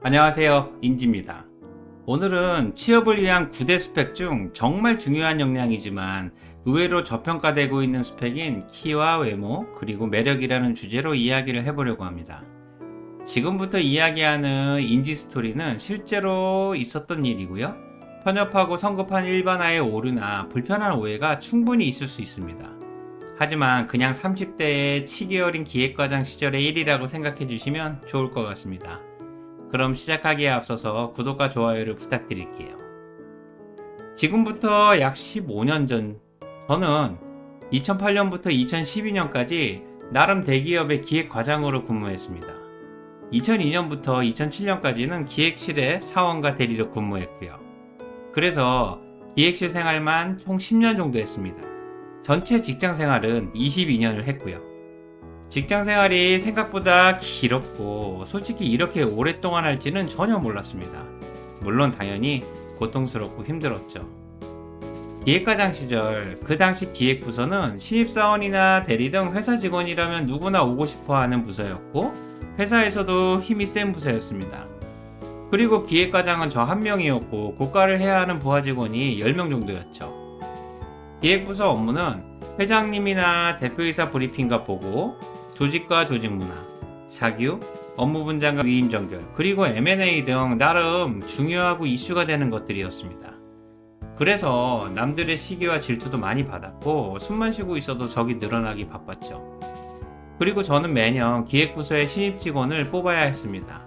안녕하세요, 인지입니다. 오늘은 취업을 위한 9대 스펙 중 정말 중요한 역량이지만 의외로 저평가되고 있는 스펙인 키와 외모 그리고 매력이라는 주제로 이야기를 해보려고 합니다. 지금부터 이야기하는 인지 스토리는 실제로 있었던 일이고요. 편협하고 성급한 일반화의 오류나 불편한 오해가 충분히 있을 수 있습니다. 하지만 그냥 30대의 치기 어린 기획과장 시절의 일이라고 생각해 주시면 좋을 것 같습니다. 그럼 시작하기에 앞서서 구독과 좋아요를 부탁드릴게요. 지금부터 약 15년 전, 저는 2008년부터 2012년까지 나름 대기업의 기획과장으로 근무했습니다. 2002년부터 2007년까지는 기획실의 사원과 대리로 근무했고요. 그래서 기획실 생활만 총 10년 정도 했습니다. 전체 직장 생활은 22년을 했고요. 직장 생활이 생각보다 길었고 솔직히 이렇게 오랫동안 할지는 전혀 몰랐습니다. 물론 당연히 고통스럽고 힘들었죠. 기획과장 시절 그 당시 기획부서는 신입사원이나 대리 등 회사 직원이라면 누구나 오고 싶어하는 부서였고 회사에서도 힘이 센 부서였습니다. 그리고 기획과장은 저 한 명이었고 고과를 해야 하는 부하 직원이 10명 정도였죠. 기획부서 업무는 회장님이나 대표이사 브리핑과 보고, 조직과 조직 문화, 사규, 업무 분장과 위임 정결, 그리고 M&A 등 나름 중요하고 이슈가 되는 것들이었습니다. 그래서 남들의 시기와 질투도 많이 받았고 숨만 쉬고 있어도 적이 늘어나기 바빴죠. 그리고 저는 매년 기획부서의 신입 직원을 뽑아야 했습니다.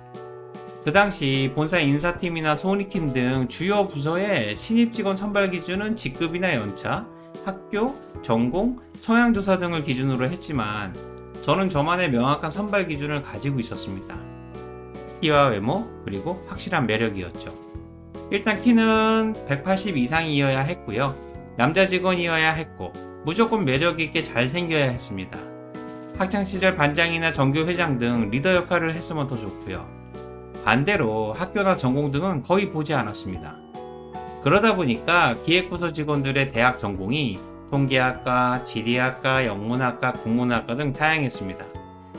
그 당시 본사 인사팀이나 소니팀 등 주요 부서의 신입 직원 선발 기준은 직급이나 연차, 학교, 전공, 성향조사 등을 기준으로 했지만 저는 저만의 명확한 선발 기준을 가지고 있었습니다. 키와 외모, 그리고 확실한 매력이었죠. 일단 키는 180 이상이어야 했고요. 남자 직원이어야 했고 무조건 매력있게 잘생겨야 했습니다. 학창시절 반장이나 정교회장 등 리더 역할을 했으면 더 좋고요. 반대로 학교나 전공 등은 거의 보지 않았습니다. 그러다 보니까 기획부서 직원들의 대학 전공이 통계학과, 지리학과, 영문학과, 국문학과 등 다양했습니다.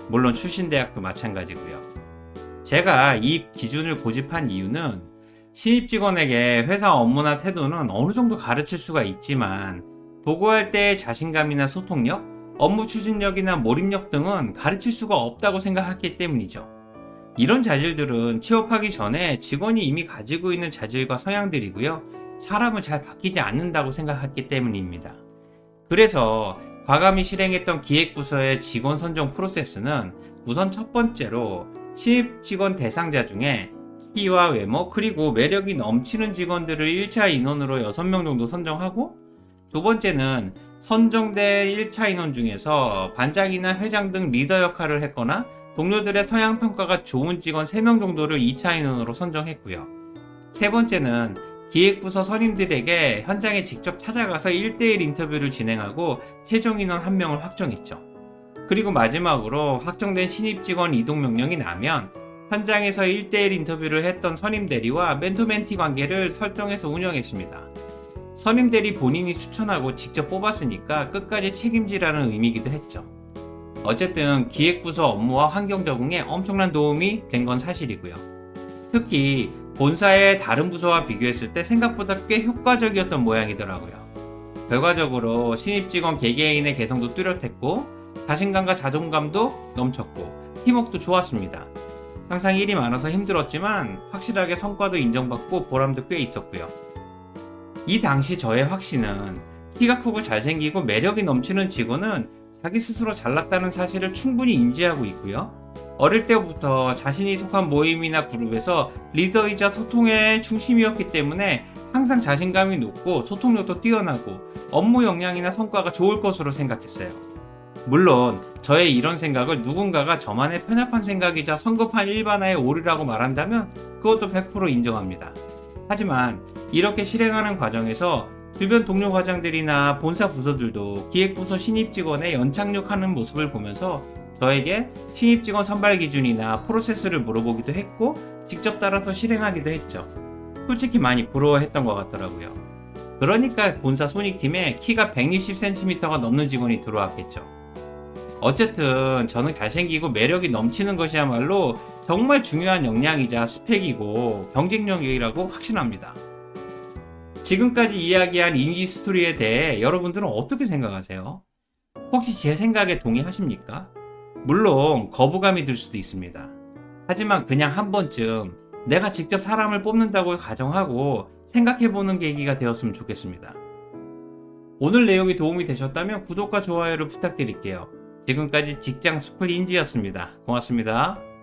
물론 출신 대학도 마찬가지고요. 제가 이 기준을 고집한 이유는 신입 직원에게 회사 업무나 태도는 어느 정도 가르칠 수가 있지만 보고할 때의 자신감이나 소통력, 업무 추진력이나 몰입력 등은 가르칠 수가 없다고 생각했기 때문이죠. 이런 자질들은 취업하기 전에 직원이 이미 가지고 있는 자질과 성향들이고요. 사람은 잘 바뀌지 않는다고 생각했기 때문입니다. 그래서 과감히 실행했던 기획부서의 직원 선정 프로세스는 우선 첫 번째로 신입 직원 대상자 중에 키와 외모 그리고 매력이 넘치는 직원들을 1차 인원으로 6명 정도 선정하고, 두 번째는 선정된 1차 인원 중에서 반장이나 회장 등 리더 역할을 했거나 동료들의 성향 평가가 좋은 직원 3명 정도를 2차 인원으로 선정했고요. 세 번째는 기획부서 선임들에게 현장에 직접 찾아가서 1대1 인터뷰를 진행하고 최종 인원 1명을 확정했죠. 그리고 마지막으로 확정된 신입 직원 이동 명령이 나면 현장에서 1대1 인터뷰를 했던 선임 대리와 멘토 멘티 관계를 설정해서 운영했습니다. 선임 대리 본인이 추천하고 직접 뽑았으니까 끝까지 책임지라는 의미이기도 했죠. 어쨌든 기획부서 업무와 환경 적응에 엄청난 도움이 된 건 사실이고요. 특히 본사의 다른 부서와 비교했을 때 생각보다 꽤 효과적이었던 모양이더라고요. 결과적으로 신입 직원 개개인의 개성도 뚜렷했고 자신감과 자존감도 넘쳤고 팀워크도 좋았습니다. 항상 일이 많아서 힘들었지만 확실하게 성과도 인정받고 보람도 꽤 있었고요. 이 당시 저의 확신은 키가 크고 잘생기고 매력이 넘치는 직원은 자기 스스로 잘났다는 사실을 충분히 인지하고 있고요. 어릴 때부터 자신이 속한 모임이나 그룹에서 리더이자 소통의 중심이었기 때문에 항상 자신감이 높고 소통력도 뛰어나고 업무 역량이나 성과가 좋을 것으로 생각했어요. 물론 저의 이런 생각을 누군가가 저만의 편협한 생각이자 성급한 일반화의 오류라고 말한다면 그것도 100% 인정합니다. 하지만 이렇게 실행하는 과정에서 주변 동료 과장들이나 본사 부서들도 기획부서 신입 직원의 연착륙하는 모습을 보면서 저에게 신입 직원 선발 기준이나 프로세스를 물어보기도 했고 직접 따라서 실행하기도 했죠. 솔직히 많이 부러워했던 것 같더라고요. 그러니까 본사 소닉팀에 키가 160cm가 넘는 직원이 들어왔겠죠. 어쨌든 저는 잘생기고 매력이 넘치는 것이야말로 정말 중요한 역량이자 스펙이고 경쟁력이라고 확신합니다. 지금까지 이야기한 인지 스토리에 대해 여러분들은 어떻게 생각하세요? 혹시 제 생각에 동의하십니까? 물론 거부감이 들 수도 있습니다. 하지만 그냥 한 번쯤 내가 직접 사람을 뽑는다고 가정하고 생각해보는 계기가 되었으면 좋겠습니다. 오늘 내용이 도움이 되셨다면 구독과 좋아요를 부탁드릴게요. 지금까지 직장 스쿨 인지였습니다. 고맙습니다.